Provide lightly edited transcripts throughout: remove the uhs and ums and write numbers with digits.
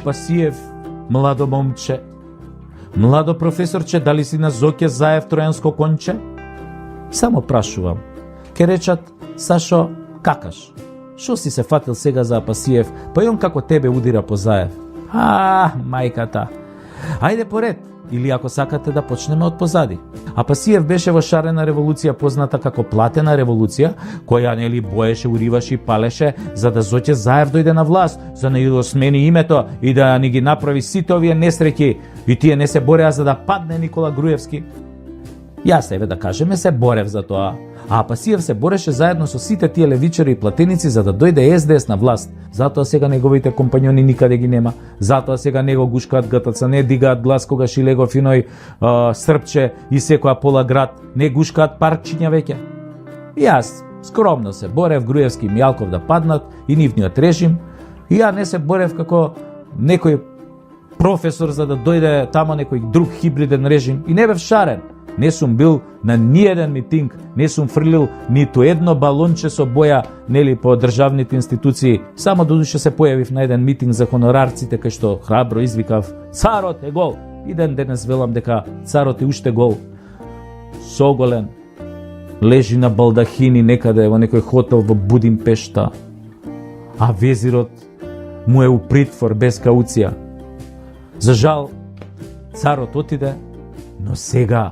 Апасиев, младо момче, младо професорче, дали си на Зоќе Заев тројанско конче? Само прашувам. Ке речат, Сашо, какаш? Шо си се фатил сега за Апасиев, па и он како тебе удира по Заев? Мајката. Ајде поред, или ако сакате да почнеме од позади. Апасиев беше во шарена револуција позната како платена револуција, која нели боеше, уриваше и палеше за да Зоќе Заев дојде на власт, за да ја смени името и да ни ги направи сите овие несреќи, и тие не се бореа за да падне Никола Груевски. Јас еве да кажеме се борев за тоа. А Апасиев се бореше заедно со сите тие левичари и платеници за да дојде СДС на власт. Затоа сега неговите компањони никаде ги нема. Затоа сега него гушкаат ГТЦ, не дигаат глас кога Шилего Финој Српче и секоја пола град, не гушкаат паркчиња веќе. И јас скромно се борев Груевски и Мјалков да паднат и нивниот режим. И ја не се борев како некој професор за да дојде тамо некој друг хибриден режим. И не бев шарен. Не сум бил на ниеден митинг, не сум фрлил ниту едно балонче со боја, нели, по државните институции. Само додуше се појавив на еден митинг за хонорарците, кај што храбро извикав: "Царот е гол!" И денес велам дека царот е уште гол. Соголен, лежи на балдахини некаде во некој хотел во Будимпешта, а везирот му е у притвор без кауција. За жал, царот отиде, но сега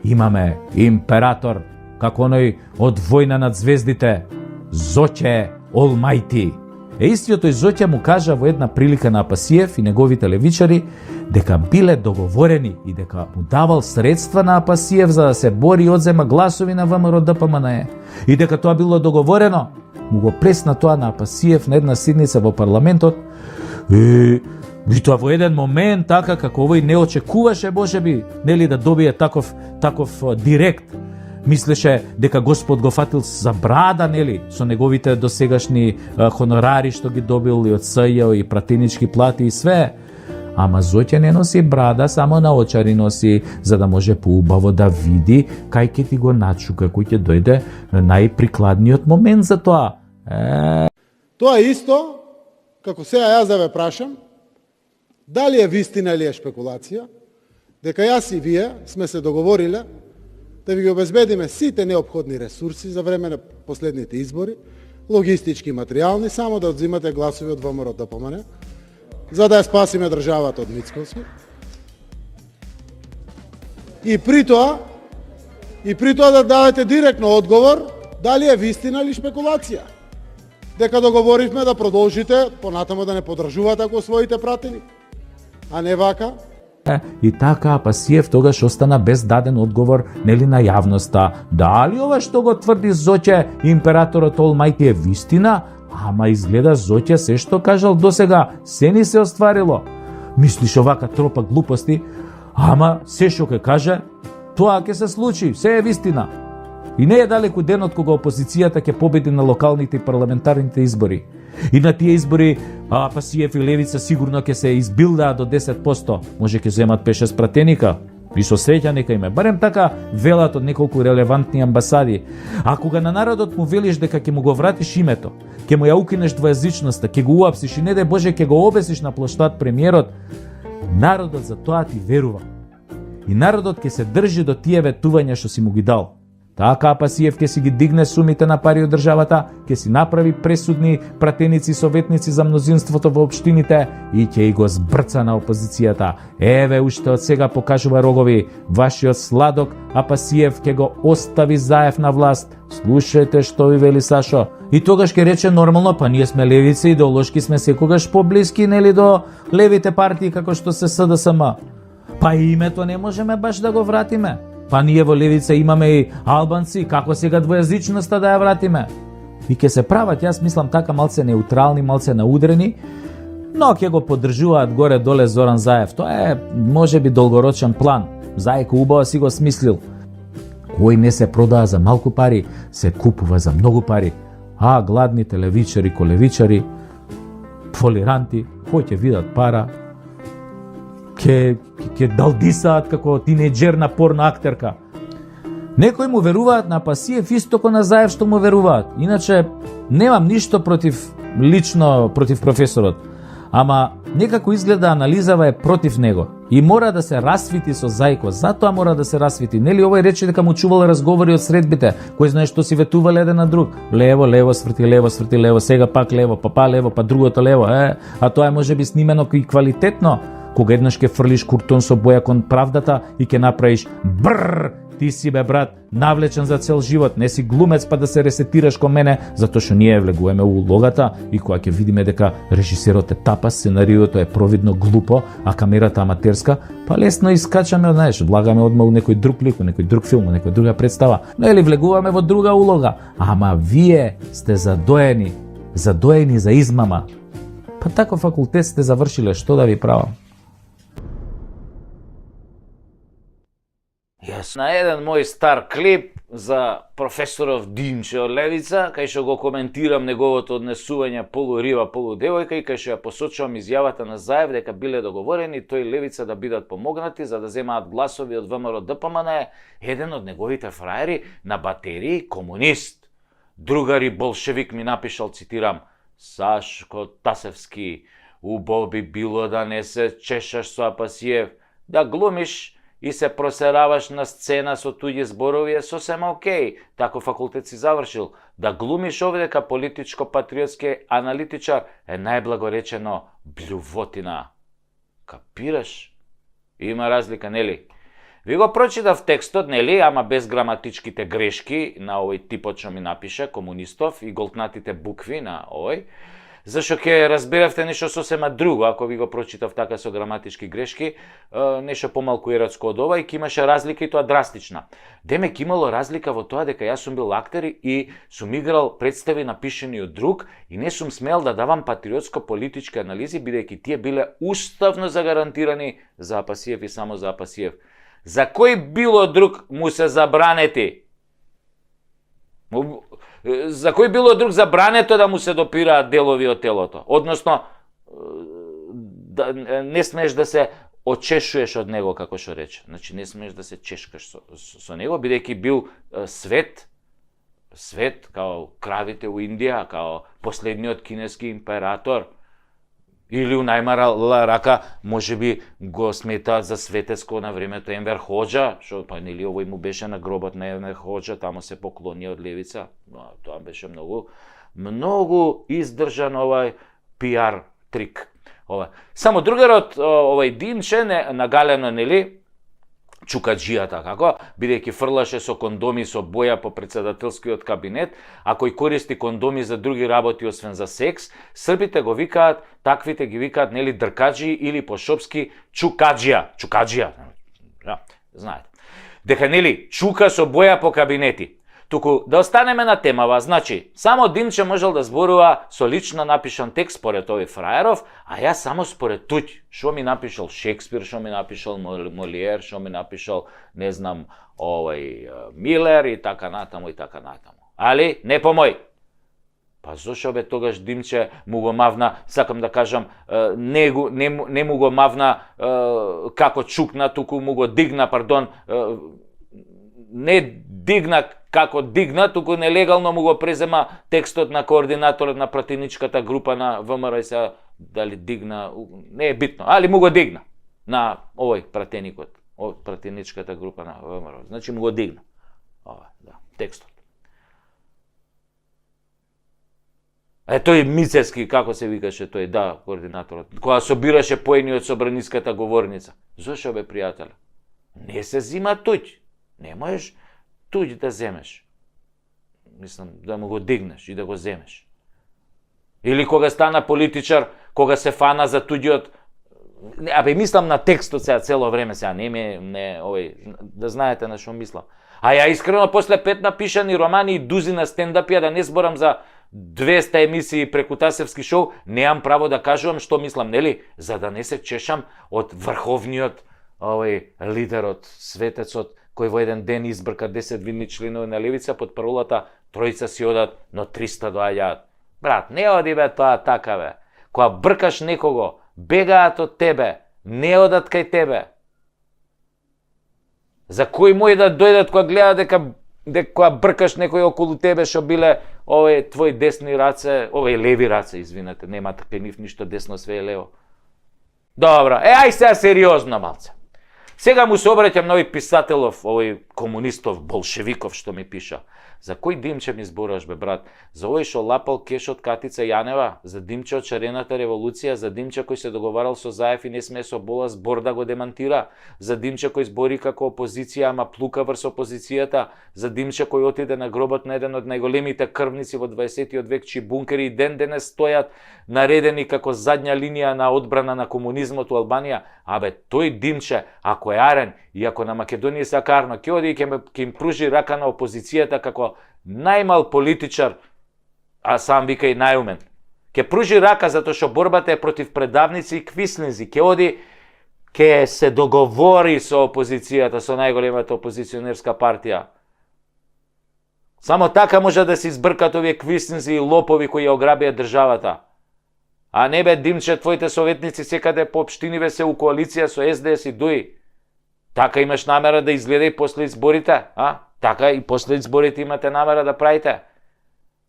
имаме император, како оној од Војна над звездите, Зоќе Олмајти. Истиот тој Зоќе му кажа во една прилика на Апасиев и неговите левичари дека биле договорени и дека му давал средства на Апасиев за да се бори и одзема гласови на ВМРО ДПМНЕ. И дека тоа било договорено, му го пресна тоа на Апасиев на една седница во парламентот. И тоа во еден момент, така како овој не очекуваше, можеби, нели, да добие таков директ. Мислеше дека Господ го фатил за брада, нели, со неговите досегашни хонорари што ги добил и од СЈ и пратенички плати и све. Ама Зоќе не носи брада, само наочари носи, за да може поубаво да види кај ќе ти го начука, кој ќе дојде најприкладниот момент за тоа. Тоа е исто, како сега јас да ве прашам, дали е вистина или е шпекулација, дека јас и вие сме се договориле да ви ги обезбедиме сите неопходни ресурси за време на последните избори, логистички и материјални, само да одзимате гласови од ВМРО ДПМНЕ, за да ја спасиме државата од Мицкоски. И при тоа да дадете директно одговор дали е вистина или шпекулација. Дека договоривме да продолжите понатамо да не подржувате ако своите пратени, а не вака. И така Апасиев тогаш остана без даден одговор, нели, на јавноста. Дали ова што го тврди Зоќе, императорот Олмајти, е вистина? Ама изгледа Зоќе се што кажал досега, се ни се остварило. Мислиш овака тропа глупости, ама се што ќе каже, тоа ќе се случи, се е вистина. И не е далеку денот кога опозицијата ќе победи на локалните и парламентарните избори. И на тие избори Апасиев и Левица сигурно ќе се избилдаат до 10%. Може ќе земат 5-6 пратеника. И со среќа нека име. Барем така велат од неколку релевантни амбасади. А кога на народот му велиш дека ќе му го вратиш името, ќе му ја укинеш двојазичноста, ќе го уапсиш и не дај Боже ќе го обесиш на плоштад премиерот, народот за тоа ти верува. И народот ќе се држи до тие ветувања што си му ги дал. Така Апасиев ќе си ги дигне сумите на пари од државата, ќе си направи пресудни пратеници и советници за мнозинството во општините и ќе го збрца на опозицијата. Еве уште од сега покажува рогови, вашиот сладок Апасиев ќе го остави Заев на власт. Слушајте што ви вели Сашо. И тогаш ќе рече нормално, па ние сме левици, идеолошки сме секогаш поблиски, нели, до левите партии како што се СДСМ. Па и името не можеме баш да го вратиме. Па ние во левица имаме и албанци, како сега двојазичноста да ја вратиме? И ќе се прават, јас мислам така, малце неутрални, малце наудрени, но ќе го поддржуваат горе-доле Зоран Заев. Тоа е, може би, долгорочен план. Заеко убаво си го смислил. Кој не се продаа за малку пари, се купува за многу пари. А гладните левичари, колевичари, фолиранти, кои ќе видат пара, ќе далдисаат како тинејџер на порна актерка. Некои му веруваат на Апасиев исто како на Заев што му веруваат. Иначе немам ништо лично против професорот. Ама некако изгледа анализава е против него и мора да се расвити со Зајко, затоа мора да се расвити. Нели овој рече дека му чувал разговори од средбите, кој знае што си ветувале еден на друг. Лево, лево, сврти лево, сега пак лево, па лево, па другото лево, а тоа е можеби снимено и квалитетно. Кога еднаш ке фрлиш куртон со боја кон правдата и ке направиш бррр, ти си бе брат, навлечен за цел живот, не си глумец па да се ресетираш кон мене, затоа што ние влегуваме у улогата и кога ќе видиме дека режисерот е тапа, сценариото е провидно глупо, а камерата аматерска, па лесно искачаме, знаеш, влагаме одма у некој друг лик, у некој друг филм, у некоја друга представа, но или влегуваме во друга улога, ама вие сте задоени за измама. Па тако факултет сте завршиле, што да ви правам? На еден мој стар клип за професоров Димче од Левица, кај што го коментирам неговото однесување полуриба, полудевојка и кај што ја посочувам изјавата на Заев дека биле договорени тој Левица да бидат помогнати за да земаат гласови од ВМРО ДПМН, еден од неговите фраери на батерии комунист. Другари болшевик ми напишал, цитирам, Сашко Тасевски, убаво би било да не се чешаш со Апасиев, да глумиш и се просераваш на сцена со туѓи зборови е сосем окей. Тако факултет си завршил. Да глумиш овде дека политичко-патриотски аналитичар е најблагоречено блювотина. Капираш? Има разлика, нели? Ви го прочитав текстот, нели, ама без граматичките грешки на овој типот што ми напише, комунистов, и голтнатите букви на овој. Зашто ќе разберавте нешто сосема друго, ако ви го прочитав така со граматички грешки, нешто помалку еротско од ова и ќе имаше разлика и тоа драстична. Демек имало разлика во тоа дека јас сум бил актер и сум играл представи напишени од друг и не сум смел да давам патриотско-политички анализи, бидејќи тие биле уставно загарантирани за Апасиев и само за Апасиев. За кој било друг му се забранети? За кој било друг забрането да му се допираат делови од телото? Односно, да, не смееш да се очешуеш од него, како што рече. Значи, не смееш да се чешкаш со него, бидејќи бил свет, као кравите у Индија, као последниот кинески император, или у најмала рака, можеби го сметаат за светеско на времето Енвер Хоџа, што па нели овој му беше на гробот на Енвер Хоџа, таму се поклони од Левица. Тоа беше многу издржан овај пиар трик. Само другарот овај Димче нагалено нели чукаджијата како, бидејќи фрлаше со кондоми со боја по председателскиот кабинет, а кој користи кондоми за други работи освен за секс, србите го викаат, таквите ги викаат нели дркаджи или по шопски чукаджија. Знаете. Дека нели чука со боја по кабинети. Туку да останеме на темава, значи, само Димче можел да зборува со лично напишан текст според овој фраеров, а јас само според туѓ. Што ми напишал Шекспир, што ми напишал Молиер, што ми напишал, не знам, Милер и така натаму. Али, не по мој. Па зошто бе тогаш Димче му го мавна, сакам да кажам, не му го мавна како чукна, туку му го дигна, не дигна како дигна, туку нелегално му го презема текстот на координаторот на пратеничката група на ВМРО, се дали дигна, не е битно, али му го дигна на овој пратеникот, пратеничката група на ВМРО. Значи му го дигна. Текстот. Тој Мицевски, како се викаше тој, координаторот, кога собираше поени од собраниската говорница. Зошто бе, пријателе? Не се зима туѓ. Не можеш туѓ да земеш. Мислам, да му го дигнеш и да го земеш. Или кога стана политичар, кога се фана за туѓиот... мислам на текстот сега цело време, сега не да знаете на што мислам. А ја искрено после 5 напишани романи и дузина стендапија, да не зборам за 200 емисии преку Тасевски шоу, неам право да кажувам што мислам, нели? За да не се чешам од врховниот лидерот, светецот, кој во еден ден избрка 10 видни членови на Левица под паролата тројца си одат, но 300 доаѓаат. Брат, не оди бе тоа така бе. Кога бркаш некого, бегаат од тебе, не одат кај тебе. За кој мој да дојдат кога гледаат дека кога бркаш некој околу тебе што биле овој твој десни раце, овој леви раце, извинете, нема така нив ништо десно, све е лево. Добро, ај сега сериозно малце. Сега му се обраќам на овој писателов, овој комунистов, болшевиков што ми пиша. За кој Димче ми зборуваш, бе, брат? За овој што лапал кеш од Катица Јанева? За Димче од шарената револуција? За Димче кој се договарал со Заев и не смее со Бола збор да го демантира? За Димче кој збори како опозиција, ама плука врз опозицијата? За Димче кој отиде на гробот на еден од најголемите крвници во 20 век, чии бункери и ден денес стојат наредени како задња линија на одбрана на комунизмот у Албанија? Абе, тој Димче, ако е арен и ако на Македонија се карно, ќе оди и ќе им пружи рака на опозицијата како најмал политичар, а сам вика и најумен. Ќе пружи рака затоа што борбата е против предавници и квислинзи. Ќе оди, ќе се договори со опозицијата, со најголемата опозиционерска партија. Само така може да се избркат овие квислинзи и лопови кои ја ограбија државата. А не бе, Димче, твоите советници секаде по општиниве се у коалиција со СДС и ДУИ. Така имаш намера да изгледа и после изборите, а? Така и после изборите имате намера да правите.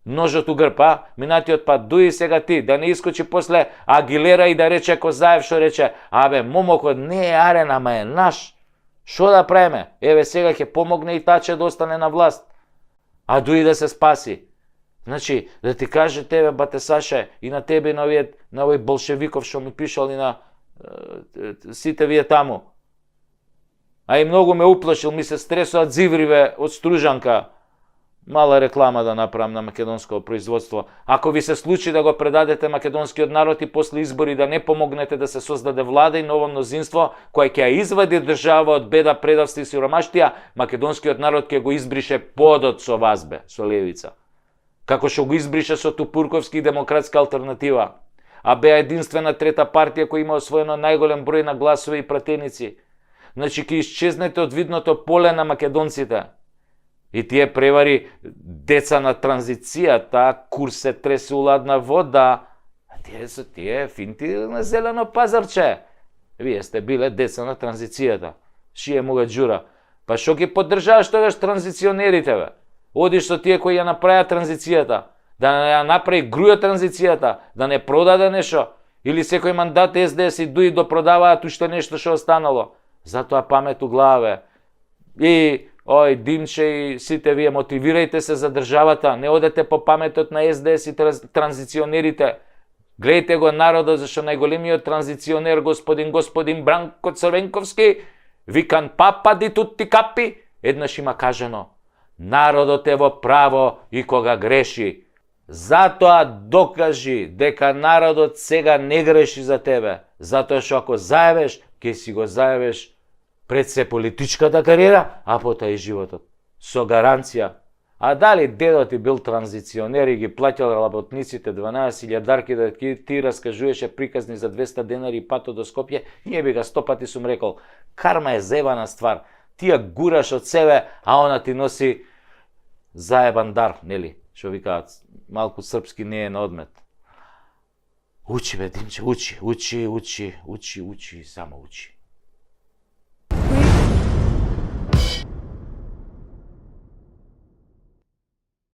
Ножот у грб, а? Минатиот пат ДУИ, сега ти, да не искочи после Агилера и да рече Козаев што рече, абе, момокот не е арен, ама е наш. Шо да правиме? Еве сега ќе помогне и Таче да остане на власт. А ДУИ да се спаси. Значи, да ти каже тебе, бате Саше, и на тебе и на овој болшевиков што ми пишал и на сите вие таму. А и многу ме уплашил, ми се стресоат зивриве од Стружанка. Мала реклама да направам на македонско производство. Ако ви се случи да го предадете македонскиот народ и после избори да не помогнете да се создаде влада и ново мнозинство кој ќе ја извади држава од беда, предавство и сиромаштија, македонскиот народ ќе го избрише подот со вас, бе, со левица. Како што го избрише со Тупурковски и Демократска алтернатива. А беа единствена трета партија која има освоено најголем број на гласови и пратеници. Значи, ќе исчезнете од видното поле на македонците. И тие превари деца на транзицијата, курс се тресе у ладна вода, а тие се тие финти на зелено пазарче. Вие сте биле деца на транзицијата. Шие мога джура. Па шо ги поддржаваш тогаш транзиционерите, бе? Одиш со тие кои ја направија транзицијата, да ја направи груја транзицијата, да не продаде нешто, или секој мандат СДС и ДУИ допродаваат уште нешто што останало. Затоа памет у главе. И ој Димче и сите вие мотивирајте се за државата, не одете по паметот на СДС и транзиционерите. Гледайте го народот, зашто најголемиот транзиционер господин Бранко Црвенковски, викан папа ди тутти капи, еднаш има кажано: народот е во право и кога греши. Затоа докажи дека народот сега не греши за тебе, затоа што ако заебеш, ќе си го заебеш пред се политичката кариера, а потоа и животот. Со гаранција. А дали дедот ти бил транзиционер и ги плаќал работниците 12.000 дарки да ти раскажуваше приказни за 200 денари патот до Скопје, ние би га 100 пати сум рекол, карма е зебана ствар. Ти ја гураш од себе, а она ти носи заебан дар, нели? Што викаат, малку српски не е на одмет. Учи, бе, Димче, учи, само учи.